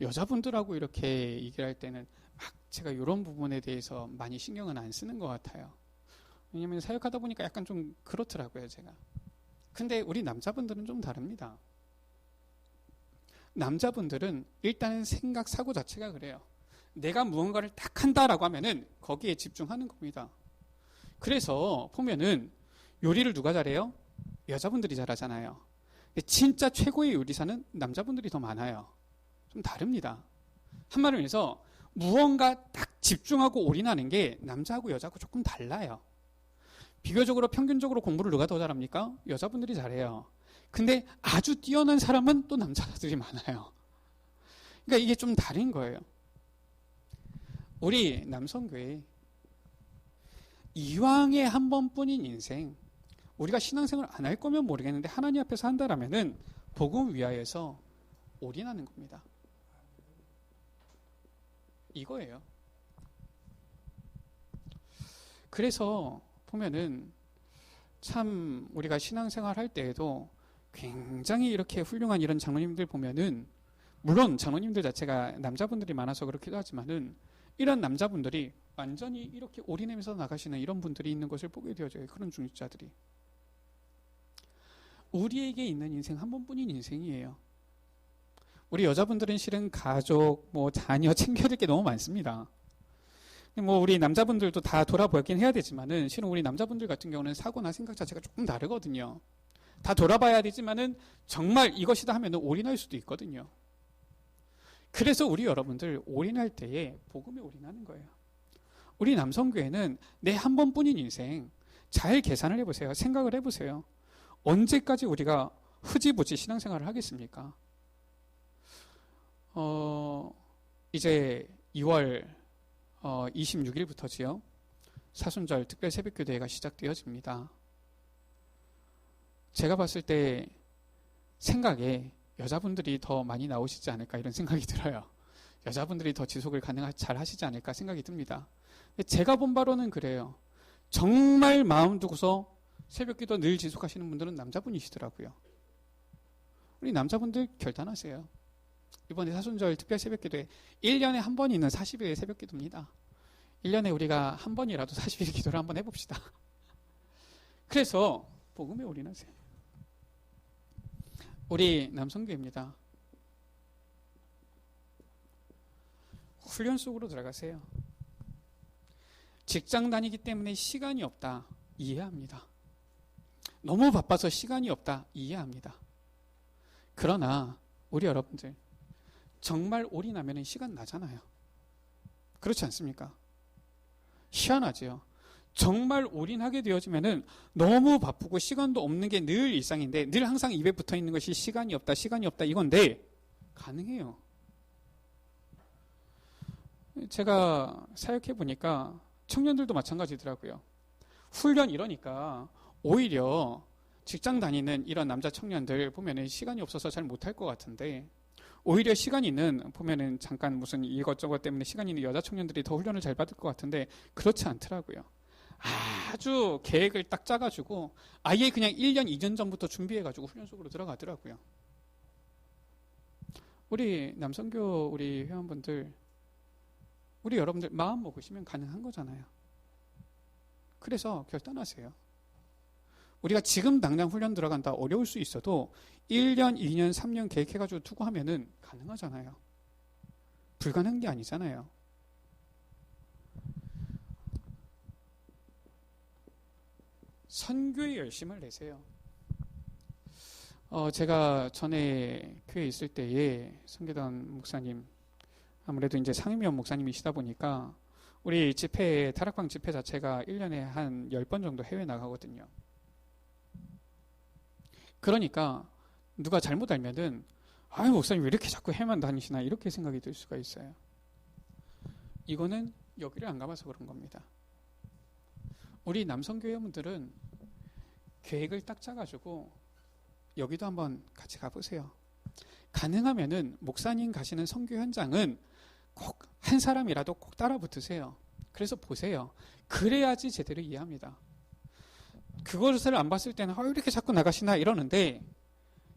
여자분들하고 이렇게 얘기를 할 때는 막 제가 이런 부분에 대해서 많이 신경은 안 쓰는 것 같아요. 왜냐면 사역하다 보니까 약간 좀 그렇더라고요, 제가. 근데 우리 남자분들은 좀 다릅니다. 남자분들은 일단은 생각, 사고 자체가 그래요. 내가 무언가를 딱 한다라고 하면은 거기에 집중하는 겁니다. 그래서 보면은 요리를 누가 잘해요? 여자분들이 잘하잖아요. 진짜 최고의 요리사는 남자분들이 더 많아요. 좀 다릅니다. 한마디로 해서 무언가 딱 집중하고 올인하는 게 남자하고 여자하고 조금 달라요. 비교적으로 평균적으로 공부를 누가 더 잘합니까? 여자분들이 잘해요. 근데 아주 뛰어난 사람은 또 남자들이 많아요. 그러니까 이게 좀 다른 거예요. 우리 남성교회 이왕에 한 번뿐인 인생, 우리가 신앙생활 안 할 거면 모르겠는데 하나님 앞에서 한다라면은 복음 위하여서 올인하는 겁니다. 이거예요. 그래서 보면은 참 우리가 신앙생활 할 때에도 굉장히 이렇게 훌륭한 이런 장로님들 보면은 물론 장로님들 자체가 남자분들이 많아서 그렇기도 하지만은 이런 남자분들이 완전히 이렇게 올인하면서 나가시는 이런 분들이 있는 것을 보게 되어져요. 그런 중직자들이. 우리에게 있는 인생 한 번뿐인 인생이에요. 우리 여자분들은 실은 가족, 자녀 챙겨야 될 게 너무 많습니다. 우리 남자분들도 다 돌아보긴 해야 되지만은 실은 우리 남자분들 같은 경우는 사고나 생각 자체가 조금 다르거든요. 다 돌아봐야 되지만은 정말 이것이다 하면은 올인할 수도 있거든요. 그래서 우리 여러분들 올인할 때에 복음에 올인하는 거예요. 우리 남성교회는 내 한 번뿐인 인생 잘 계산을 해보세요. 생각을 해보세요. 언제까지 우리가 흐지부지 신앙생활을 하겠습니까? 이제 2월 26일부터지요. 사순절 특별 새벽교대회가 시작되어집니다. 제가 봤을 때 생각에 여자분들이 더 많이 나오시지 않을까 이런 생각이 들어요. 여자분들이 더 지속을 잘 하시지 않을까 생각이 듭니다. 제가 본 바로는 그래요. 정말 마음 두고서 새벽기도 늘 지속하시는 분들은 남자분이시더라고요. 우리 남자분들 결단하세요. 이번에 사순절 특별 새벽기도에 1년에 한 번 있는 40일의 새벽기도입니다. 1년에 우리가 한 번이라도 40일 기도를 한번 해봅시다. 그래서 복음에 올인하세요. 우리 남성교회입니다. 훈련 속으로 들어가세요. 직장 다니기 때문에 시간이 없다. 이해합니다. 너무 바빠서 시간이 없다. 이해합니다. 그러나 우리 여러분들 정말 올인하면 시간 나잖아요. 그렇지 않습니까? 희한하지요. 정말 올인하게 되어지면은 너무 바쁘고 시간도 없는 게 늘 일상인데 늘 항상 입에 붙어 있는 것이 시간이 없다 이건데 가능해요. 제가 사역해 보니까 청년들도 마찬가지더라고요. 훈련 이러니까 오히려 직장 다니는 이런 남자 청년들 보면은 시간이 없어서 잘 못할 것 같은데 오히려 시간 있는 보면은 잠깐 무슨 이것저것 때문에 시간 있는 여자 청년들이 더 훈련을 잘 받을 것 같은데 그렇지 않더라고요. 아주 계획을 딱 짜가지고 아예 그냥 1년, 2년 전부터 준비해가지고 훈련 속으로 들어가더라고요. 우리 남성교 우리 회원분들 우리 여러분들 마음 먹으시면 가능한 거잖아요. 그래서 결단하세요. 우리가 지금 당장 훈련 들어간다 어려울 수 있어도 1년, 2년, 3년 계획해가지고 두고 하면은 가능하잖아요. 불가능한 게 아니잖아요. 선교에 열심을 내세요. 제가 전에 교회에 있을 때에 선교단 목사님 아무래도 이제 상임위원 목사님이시다 보니까 우리 집회 다락방 집회 자체가 1년에 한 10번 정도 해외 나가거든요. 그러니까 누가 잘못 알면은 아유, 목사님 왜 이렇게 자꾸 해만 다니시나 이렇게 생각이 들 수가 있어요. 이거는 여기를 안 가봐서 그런 겁니다. 우리 남성교회분들은 계획을 딱 짜가지고 여기도 한번 같이 가보세요. 가능하면은 목사님 가시는 선교 현장은 꼭 한 사람이라도 꼭 따라 붙으세요. 그래서 보세요. 그래야지 제대로 이해합니다. 그것을 안 봤을 때는 왜 이렇게 자꾸 나가시나 이러는데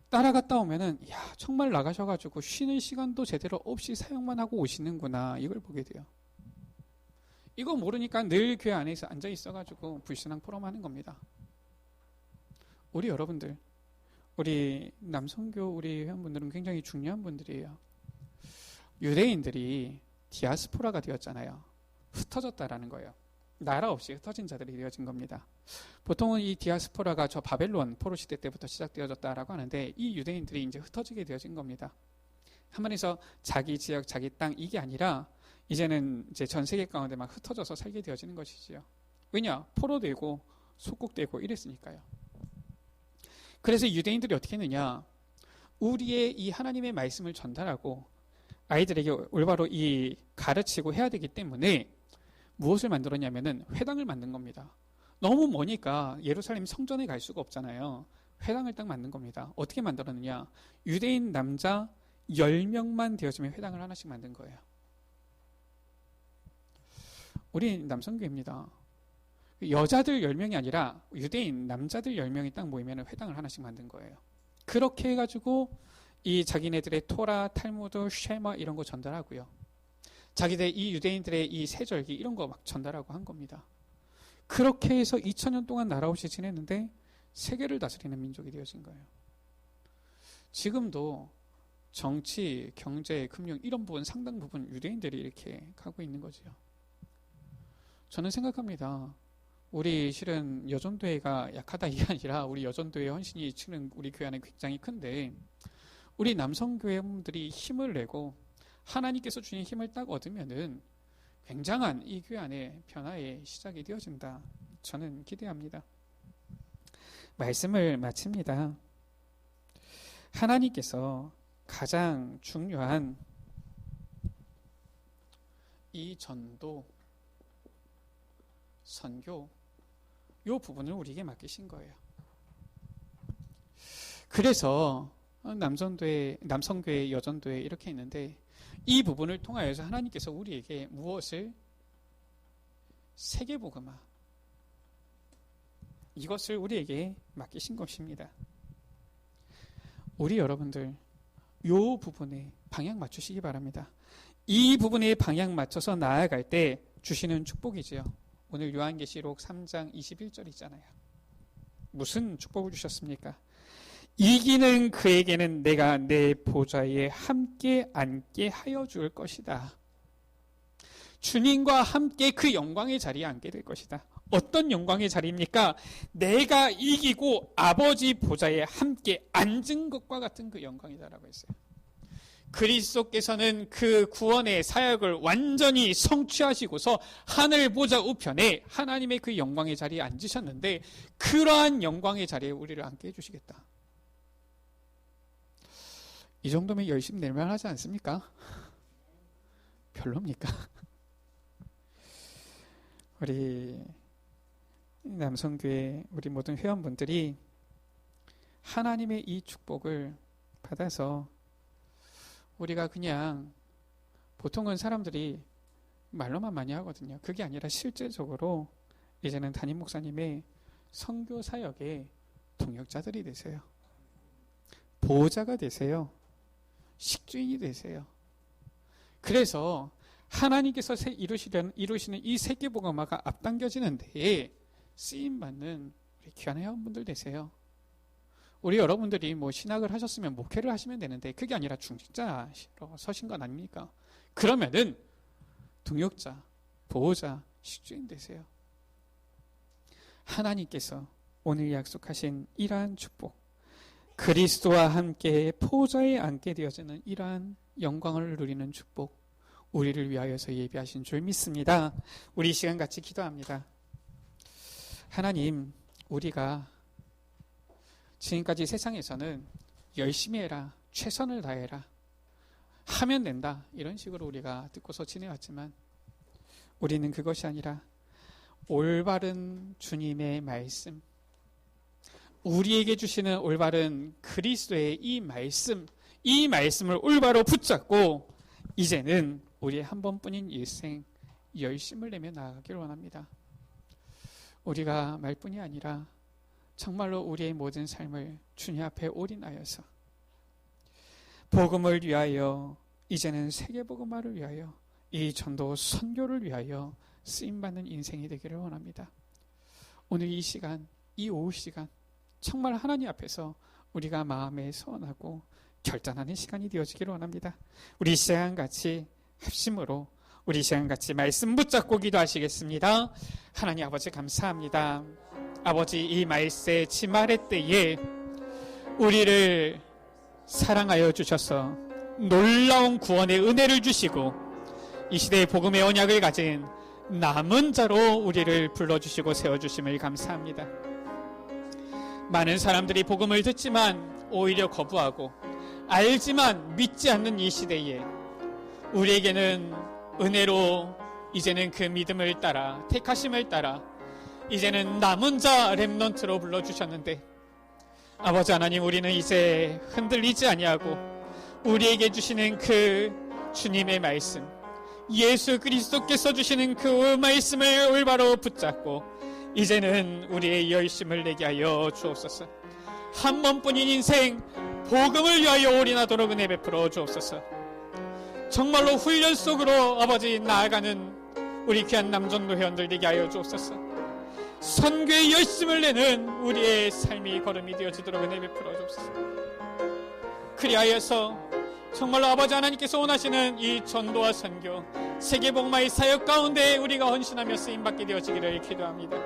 따라갔다 오면은 야, 정말 나가셔가지고 쉬는 시간도 제대로 없이 사용만 하고 오시는구나 이걸 보게 돼요. 이거 모르니까 늘 교회 안에서 앉아 있어가지고 불신앙 포럼하는 겁니다. 우리 여러분들, 우리 남성교 우리 회원분들은 굉장히 중요한 분들이에요. 유대인들이 디아스포라가 되었잖아요. 흩어졌다라는 거예요. 나라 없이 흩어진 자들이 되어진 겁니다. 보통은 이 디아스포라가 저 바벨론 포로 시대 때부터 시작되어졌다라고 하는데 이 유대인들이 이제 흩어지게 되어진 겁니다. 한마디에서 자기 지역, 자기 땅 이게 아니라 이제는 이제 전 세계 가운데 막 흩어져서 살게 되어지는 것이지요. 왜냐? 포로되고 속국되고 이랬으니까요. 그래서 유대인들이 어떻게 했느냐? 우리의 이 하나님의 말씀을 전달하고 아이들에게 올바로 이 가르치고 해야 되기 때문에 무엇을 만들었냐면은 회당을 만든 겁니다. 너무 머니까 예루살렘 성전에 갈 수가 없잖아요. 회당을 딱 만든 겁니다. 어떻게 만들었느냐? 유대인 남자 10명만 되어지면 회당을 하나씩 만든 거예요. 우리 남성교회입니다. 여자들 10명이 아니라 유대인 남자들 10명이 딱 모이면 회당을 하나씩 만든 거예요. 그렇게 해가지고 이 자기네들의 토라, 탈무드, 쉐마 이런 거 전달하고요. 자기들 이 유대인들의 이 세절기 이런 거 막 전달하고 한 겁니다. 그렇게 해서 2000년 동안 나라 없이 지냈는데 세계를 다스리는 민족이 되어진 거예요. 지금도 정치, 경제, 금융 이런 부분 상당 부분 유대인들이 이렇게 가고 있는 거죠. 저는 생각합니다. 우리 실은 여전도회가 약하다 이게 아니라 우리 여전도회 헌신이 치는 우리 교회 안에 굉장히 큰데 우리 남성교회분들이 힘을 내고 하나님께서 주신 힘을 딱 얻으면은 굉장한 이 교회 안에 변화의 시작이 되어진다. 저는 기대합니다. 말씀을 마칩니다. 하나님께서 가장 중요한 이 전도, 선교, 이 부분을 우리에게 맡기신 거예요. 그래서 남성교회, 여전도회 이렇게 있는데 이 부분을 통하여서 하나님께서 우리에게 무엇을? 세계복음화. 이것을 우리에게 맡기신 것입니다. 우리 여러분들 이 부분에 방향 맞추시기 바랍니다. 이 부분에 방향 맞춰서 나아갈 때 주시는 축복이지요. 오늘 요한계시록 3장 21절 있잖아요. 무슨 축복을 주셨습니까? 이기는 그에게는 내가 내 보좌에 함께 앉게 하여 줄 것이다. 주님과 함께 그 영광의 자리에 앉게 될 것이다. 어떤 영광의 자리입니까? 내가 이기고 아버지 보좌에 함께 앉은 것과 같은 그 영광이다라고 했어요. 그리스도께서는 그 구원의 사역을 완전히 성취하시고서 하늘 보좌 우편에 하나님의 그 영광의 자리에 앉으셨는데 그러한 영광의 자리에 우리를 앉게 해주시겠다. 이 정도면 열심히 낼만 하지 않습니까? 별로입니까? 우리 남성교회 우리 모든 회원분들이 하나님의 이 축복을 받아서 우리가 그냥 보통은 사람들이 말로만 많이 하거든요. 그게 아니라 실제적으로 이제는 담임 목사님의 선교 사역의 동역자들이 되세요. 보호자가 되세요. 식주인이 되세요. 그래서 하나님께서 이루시는 이 세계복음화가 앞당겨지는 데에 쓰임받는 우리 귀한 회원분들 되세요. 우리 여러분들이 뭐 신학을 하셨으면 목회를 하시면 되는데 그게 아니라 중직자로 서신 건 아닙니까? 그러면은 동역자, 보호자, 식주인 되세요. 하나님께서 오늘 약속하신 이러한 축복, 그리스도와 함께 보좌에 앉게 되어지는 이러한 영광을 누리는 축복, 우리를 위하여서 예비하신 줄 믿습니다. 우리 이 시간 같이 기도합니다. 하나님, 우리가 지금까지 세상에서는 열심히 해라, 최선을 다해라, 하면 된다, 이런 식으로 우리가 듣고서 지내왔지만 우리는 그것이 아니라 올바른 주님의 말씀, 우리에게 주시는 올바른 그리스도의 이 말씀을 올바로 붙잡고 이제는 우리의 한 번뿐인 일생 열심을 내며 나아가기를 원합니다. 우리가 말뿐이 아니라 정말로 우리의 모든 삶을 주님 앞에 올인하여서 복음을 위하여, 이제는 세계복음화를 위하여, 이 전도 선교를 위하여 쓰임받는 인생이 되기를 원합니다. 오늘 이 시간, 이 오후 시간 정말 하나님 앞에서 우리가 마음에 서원하고 결단하는 시간이 되어지기를 원합니다. 우리 시간 같이 합심으로, 우리 시간 같이 말씀 붙잡고 기도하시겠습니다. 하나님 아버지 감사합니다. 아버지, 이 말세 지말의 때에 우리를 사랑하여 주셔서 놀라운 구원의 은혜를 주시고 이 시대의 복음의 언약을 가진 남은 자로 우리를 불러주시고 세워주심을 감사합니다. 많은 사람들이 복음을 듣지만 오히려 거부하고 알지만 믿지 않는 이 시대에 우리에게는 은혜로 이제는 그 믿음을 따라, 택하심을 따라 이제는 남은 자 렘넌트로 불러주셨는데, 아버지 하나님, 우리는 이제 흔들리지 아니하고 우리에게 주시는 그 주님의 말씀, 예수 그리스도께서 주시는 그 말씀을 올바로 붙잡고 이제는 우리의 열심을 내게 하여 주옵소서. 한 번뿐인 인생 복음을 위하여 올인하도록 은혜 베풀어 주옵소서. 정말로 훈련 속으로 아버지 나아가는 우리 귀한 남전도 회원들 되게 하여 주옵소서. 선교의 열심을 내는 우리의 삶이 걸음이 되어지도록 은혜 베풀어 주옵소서. 그리하여서 정말로 아버지 하나님께서 원하시는 이 전도와 선교, 세계복음화의 사역 가운데 우리가 헌신하며 쓰임받게 되어지기를 기도합니다.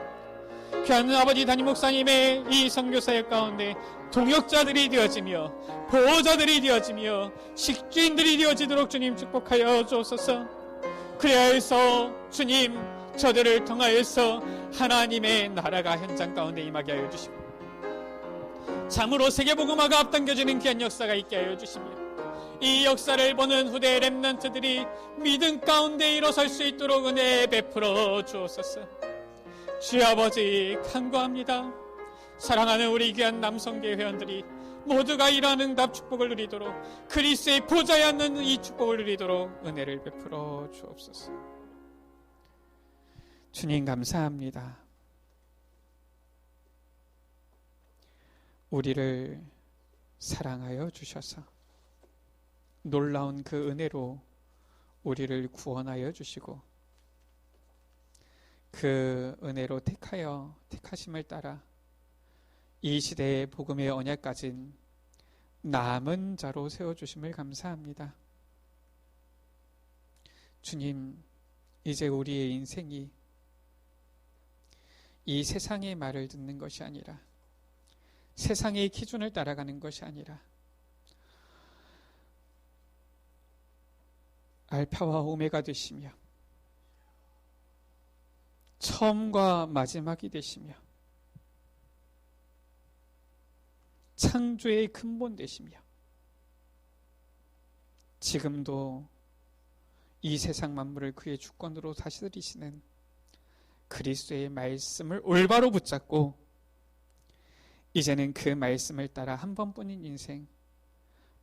귀한 아버지 담임 목사님의 이 선교 사역 가운데 동역자들이 되어지며 보호자들이 되어지며 식주인들이 되어지도록 주님 축복하여 주옵소서. 그리하여서 주님, 저들을 통하여서 하나님의 나라가 현장 가운데 임하게 하여 주시고 참으로 세계복음화가 앞당겨지는 귀한 역사가 있게 하여 주시며 이 역사를 보는 후대 렘넌트들이 믿음 가운데 일어설 수 있도록 은혜 베풀어 주옵소서. 주여 아버지 간구합니다. 사랑하는 우리 귀한 남성계 회원들이 모두가 이러한 응답 축복을 누리도록, 그리스도의 보좌에 앉는 이 축복을 누리도록 은혜를 베풀어 주옵소서. 주님 감사합니다. 우리를 사랑하여 주셔서 놀라운 그 은혜로 우리를 구원하여 주시고 그 은혜로 택하심을 따라 이 시대의 복음의 언약 가진 남은 자로 세워주심을 감사합니다. 주님, 이제 우리의 인생이 이 세상의 말을 듣는 것이 아니라, 세상의 기준을 따라가는 것이 아니라 알파와 오메가 되시며 처음과 마지막이 되시며 창조의 근본 되시며 지금도 이 세상 만물을 그의 주권으로 다스리시는 그리스도의 말씀을 올바로 붙잡고 이제는 그 말씀을 따라 한 번뿐인 인생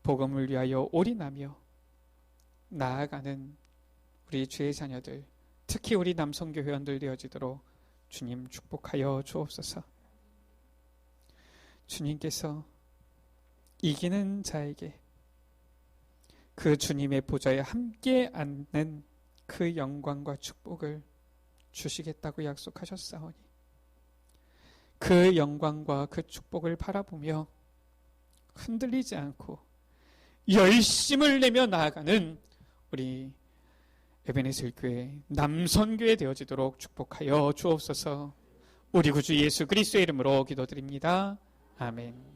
복음을 위하여 올인하며 나아가는 우리 주의 자녀들, 특히 우리 남성교 회원들 되어지도록 주님 축복하여 주옵소서. 주님께서 이기는 자에게 그 주님의 보좌에 함께 앉는 그 영광과 축복을 주시겠다고 약속하셨사오니 그 영광과 그 축복을 바라보며 흔들리지 않고 열심을 내며 나아가는 우리 에베네셀 교회 남선교회 되어지도록 축복하여 주옵소서. 우리 구주 예수 그리스도의 이름으로 기도드립니다. 아멘.